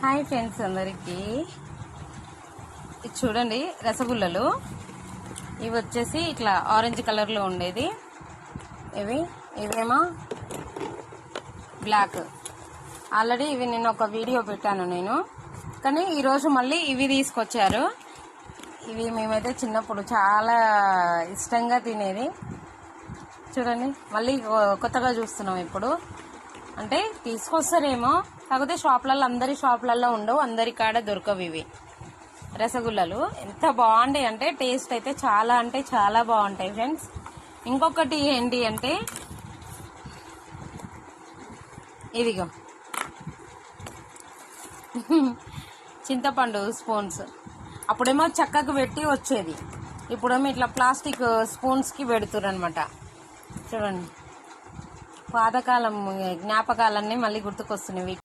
Hi friends అందరికీ. ఇది చూడండి రసగుల్లలు. ఇవి వచ్చేసి ఇట్లా ఆరెంజ్ కలర్లో ఉండేది. ఇవేమో బ్లాక్. ఆల్రెడీ ఇవి నేను ఒక వీడియో పెట్టాను నేను, కానీ ఈరోజు మళ్ళీ ఇవి తీసుకొచ్చారు. ఇవి మేమైతే చిన్నప్పుడు చాలా ఇష్టంగా తినేది. చూడండి మళ్ళీ కొత్తగా చూస్తున్నాం ఇప్పుడు. అంటే తీసుకొస్తారేమో, కాకపోతే షాప్లలో అందరి షాప్లలో ఉండవు, అందరి కాడ దొరకవు ఇవి రసగుల్లలు. ఎంత బాగుంటాయి అంటే టేస్ట్ అయితే చాలా అంటే చాలా బాగుంటాయి ఫ్రెండ్స్. ఇంకొకటి ఏంటి అంటే ఇదిగో చింతపండు స్పూన్స్. అప్పుడేమో చక్కకు పెట్టి వచ్చేది, ఇప్పుడేమో ఇట్లా ప్లాస్టిక్ స్పూన్స్కి పెడుతురు అనమాట. చూడండి పాతకాలం జ్ఞాపకాలన్నీ మళ్ళీ గుర్తుకొస్తున్నాయి.